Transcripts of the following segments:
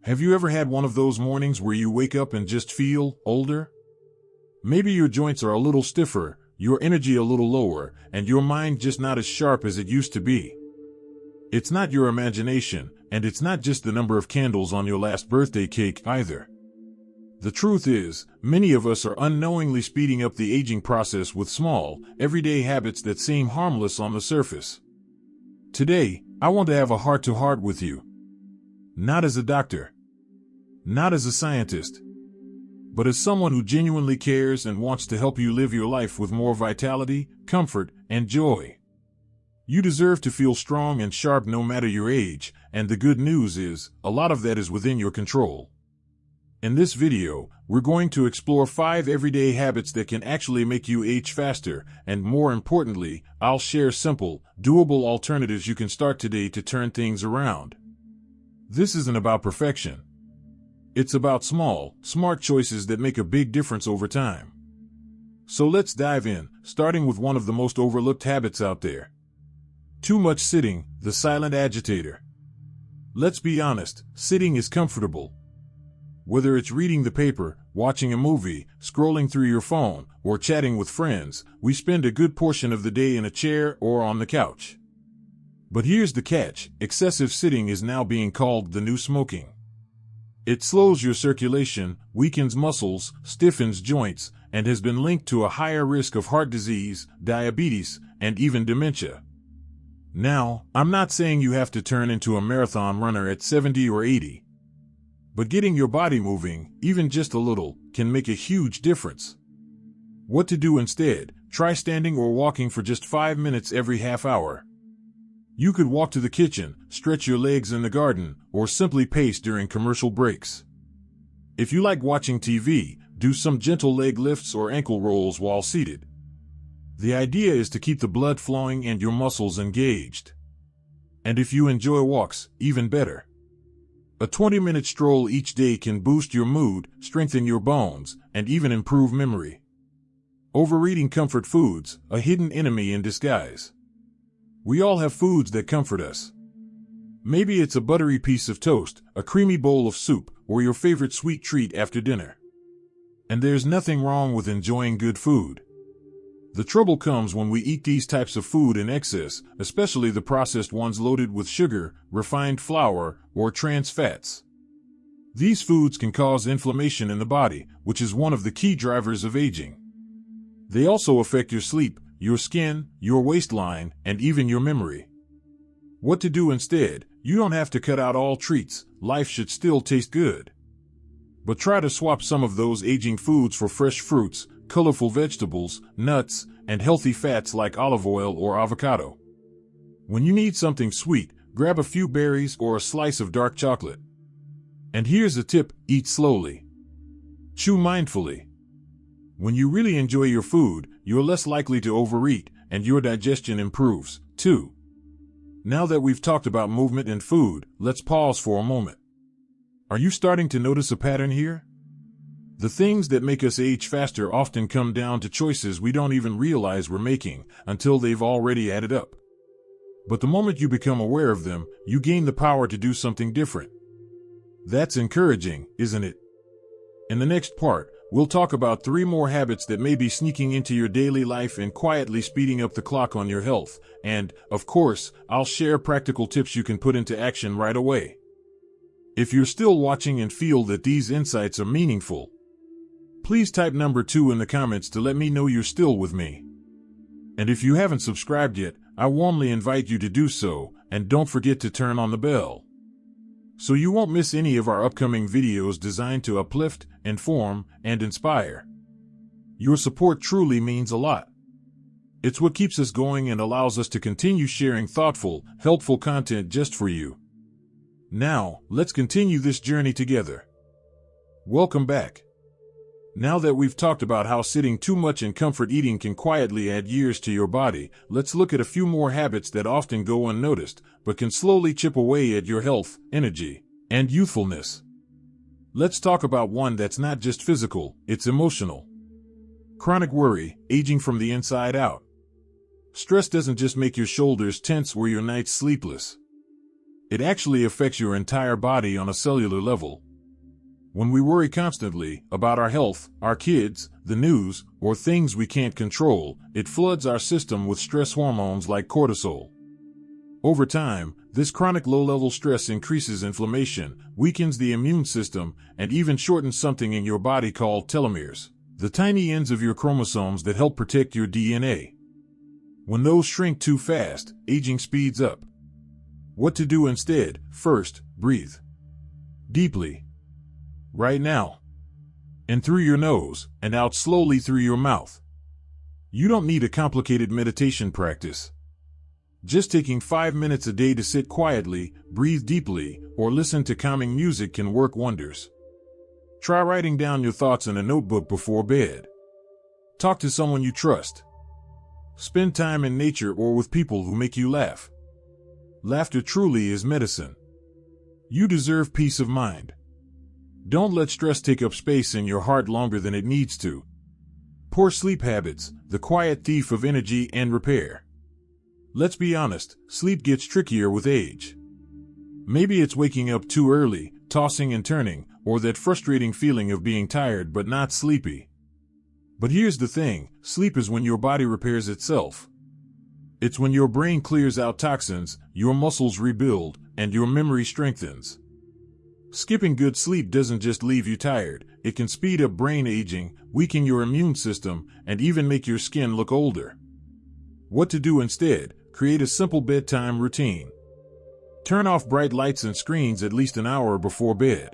Have you ever had one of those mornings where you wake up and just feel older? Maybe your joints are a little stiffer, your energy a little lower, and your mind just not as sharp as it used to be. It's not your imagination, and it's not just the number of candles on your last birthday cake either. The truth is, many of us are unknowingly speeding up the aging process with small, everyday habits that seem harmless on the surface. Today, I want to have a heart-to-heart with you. Not as a doctor, not as a scientist, but as someone who genuinely cares and wants to help you live your life with more vitality, comfort, and joy. You deserve to feel strong and sharp no matter your age, and the good news is, a lot of that is within your control. In this video, we're going to explore 5 everyday habits that can actually make you age faster, and more importantly, I'll share simple, doable alternatives you can start today to turn things around. This isn't about perfection. It's about small, smart choices that make a big difference over time. So let's dive in, starting with one of the most overlooked habits out there. Too much sitting, the silent agitator. Let's be honest, sitting is comfortable. Whether it's reading the paper, watching a movie, scrolling through your phone, or chatting with friends, we spend a good portion of the day in a chair or on the couch. But here's the catch, excessive sitting is now being called the new smoking. It slows your circulation, weakens muscles, stiffens joints, and has been linked to a higher risk of heart disease, diabetes, and even dementia. Now, I'm not saying you have to turn into a marathon runner at 70 or 80. But getting your body moving, even just a little, can make a huge difference. What to do instead? Try standing or walking for just 5 minutes every half hour. You could walk to the kitchen, stretch your legs in the garden, or simply pace during commercial breaks. If you like watching TV, do some gentle leg lifts or ankle rolls while seated. The idea is to keep the blood flowing and your muscles engaged. And if you enjoy walks, even better. A 20-minute stroll each day can boost your mood, strengthen your bones, and even improve memory. Overeating comfort foods, a hidden enemy in disguise. We all have foods that comfort us. Maybe it's a buttery piece of toast, a creamy bowl of soup, or your favorite sweet treat after dinner. And there's nothing wrong with enjoying good food. The trouble comes when we eat these types of food in excess, especially the processed ones loaded with sugar, refined flour, or trans fats. These foods can cause inflammation in the body, which is one of the key drivers of aging. They also affect your sleep, your skin, your waistline, and even your memory. What to do instead? You don't have to cut out all treats, life should still taste good. But try to swap some of those aging foods for fresh fruits, colorful vegetables, nuts, and healthy fats like olive oil or avocado. When you need something sweet, grab a few berries or a slice of dark chocolate. And here's a tip, eat slowly. Chew mindfully. When you really enjoy your food, you're less likely to overeat, and your digestion improves, too. Now that we've talked about movement and food, let's pause for a moment. Are you starting to notice a pattern here? The things that make us age faster often come down to choices we don't even realize we're making, until they've already added up. But the moment you become aware of them, you gain the power to do something different. That's encouraging, isn't it? In the next part, we'll talk about 3 more habits that may be sneaking into your daily life and quietly speeding up the clock on your health. And, of course, I'll share practical tips you can put into action right away. If you're still watching and feel that these insights are meaningful, please type number 2 in the comments to let me know you're still with me. And if you haven't subscribed yet, I warmly invite you to do so, and don't forget to turn on the bell, so you won't miss any of our upcoming videos designed to uplift, inform, and inspire. Your support truly means a lot. It's what keeps us going and allows us to continue sharing thoughtful, helpful content just for you. Now, let's continue this journey together. Welcome back. Now that we've talked about how sitting too much and comfort eating can quietly add years to your body, let's look at a few more habits that often go unnoticed, but can slowly chip away at your health, energy, and youthfulness. Let's talk about one that's not just physical, it's emotional. Chronic worry, aging from the inside out. Stress doesn't just make your shoulders tense or your nights sleepless. It actually affects your entire body on a cellular level. When we worry constantly about our health, our kids, the news, or things we can't control, it floods our system with stress hormones like cortisol. Over time, this chronic low-level stress increases inflammation, weakens the immune system, and even shortens something in your body called telomeres, the tiny ends of your chromosomes that help protect your DNA. When those shrink too fast, aging speeds up. What to do instead? First, breathe deeply. Right now. In through your nose, and out slowly through your mouth. You don't need a complicated meditation practice. Just taking 5 minutes a day to sit quietly, breathe deeply, or listen to calming music can work wonders. Try writing down your thoughts in a notebook before bed. Talk to someone you trust. Spend time in nature or with people who make you laugh. Laughter truly is medicine. You deserve peace of mind. Don't let stress take up space in your heart longer than it needs to. Poor sleep habits, the quiet thief of energy and repair. Let's be honest, sleep gets trickier with age. Maybe it's waking up too early, tossing and turning, or that frustrating feeling of being tired but not sleepy. But here's the thing, sleep is when your body repairs itself. It's when your brain clears out toxins, your muscles rebuild, and your memory strengthens. Skipping good sleep doesn't just leave you tired, it can speed up brain aging, weaken your immune system, and even make your skin look older. What to do instead? Create a simple bedtime routine. Turn off bright lights and screens at least an hour before bed.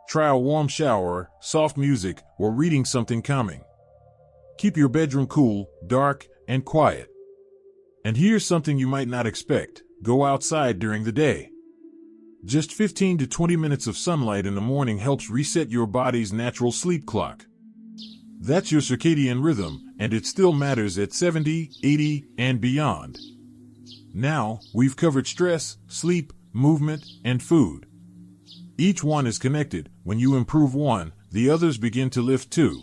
Try a warm shower, soft music, or reading something calming. Keep your bedroom cool, dark, and quiet. And here's something you might not expect: go outside during the day. Just 15 to 20 minutes of sunlight in the morning helps reset your body's natural sleep clock. That's your circadian rhythm, and it still matters at 70, 80, and beyond. Now, we've covered stress, sleep, movement, and food. Each one is connected. When you improve one, the others begin to lift too.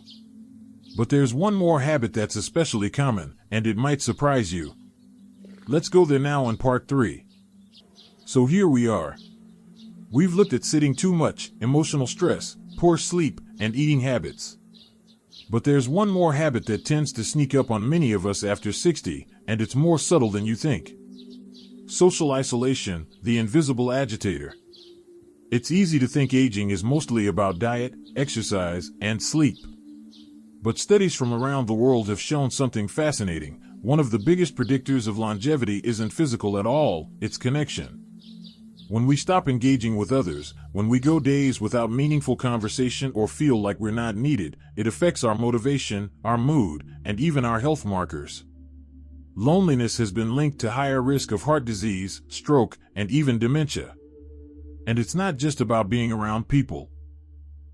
But there's one more habit that's especially common, and it might surprise you. Let's go there now in part 3. So here we are. We've looked at sitting too much, emotional stress, poor sleep, and eating habits. But there's one more habit that tends to sneak up on many of us after 60, and it's more subtle than you think. Social isolation, the invisible agitator. It's easy to think aging is mostly about diet, exercise, and sleep. But studies from around the world have shown something fascinating. One of the biggest predictors of longevity isn't physical at all, it's connection. When we stop engaging with others, when we go days without meaningful conversation or feel like we're not needed, it affects our motivation, our mood, and even our health markers. Loneliness has been linked to higher risk of heart disease, stroke, and even dementia. And it's not just about being around people.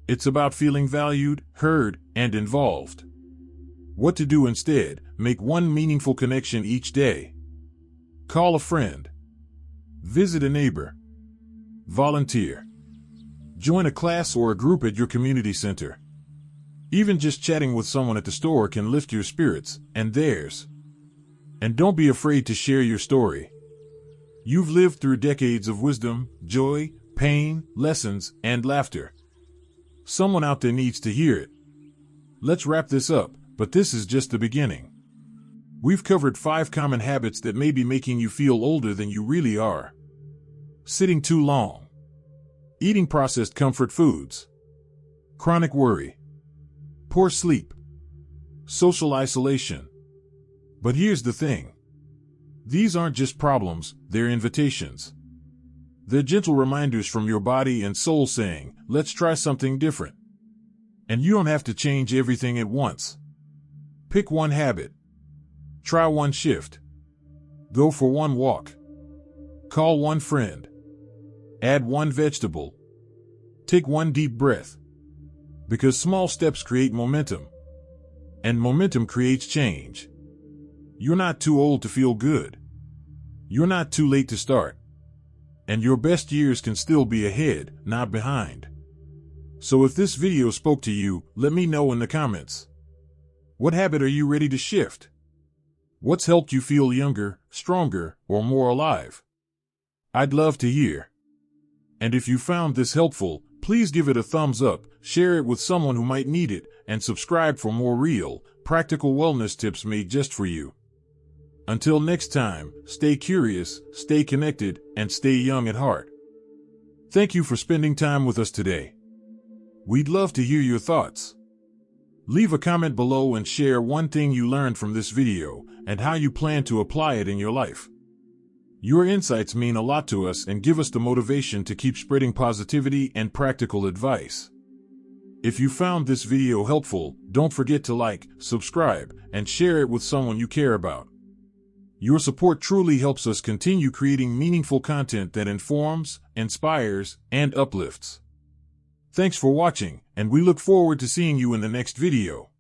It's about feeling valued, heard, and involved. What to do instead? Make one meaningful connection each day. Call a friend. Visit a neighbor. Volunteer. Join a class or a group at your community center. Even just chatting with someone at the store can lift your spirits, and theirs. And don't be afraid to share your story. You've lived through decades of wisdom, joy, pain, lessons, and laughter. Someone out there needs to hear it. Let's wrap this up, but this is just the beginning. We've covered 5 common habits that may be making you feel older than you really are. Sitting too long. Eating processed comfort foods. Chronic worry. Poor sleep. Social isolation. But here's the thing. These aren't just problems, they're invitations. They're gentle reminders from your body and soul saying, let's try something different. And you don't have to change everything at once. Pick one habit. Try one shift. Go for one walk. Call one friend. Add one vegetable. Take one deep breath. Because small steps create momentum. And momentum creates change. You're not too old to feel good. You're not too late to start. And your best years can still be ahead, not behind. So if this video spoke to you, let me know in the comments. What habit are you ready to shift? What's helped you feel younger, stronger, or more alive? I'd love to hear. And if you found this helpful, please give it a thumbs up, share it with someone who might need it, and subscribe for more real, practical wellness tips made just for you. Until next time, stay curious, stay connected, and stay young at heart. Thank you for spending time with us today. We'd love to hear your thoughts. Leave a comment below and share one thing you learned from this video and how you plan to apply it in your life. Your insights mean a lot to us and give us the motivation to keep spreading positivity and practical advice. If you found this video helpful, don't forget to like, subscribe, and share it with someone you care about. Your support truly helps us continue creating meaningful content that informs, inspires, and uplifts. Thanks for watching, and we look forward to seeing you in the next video.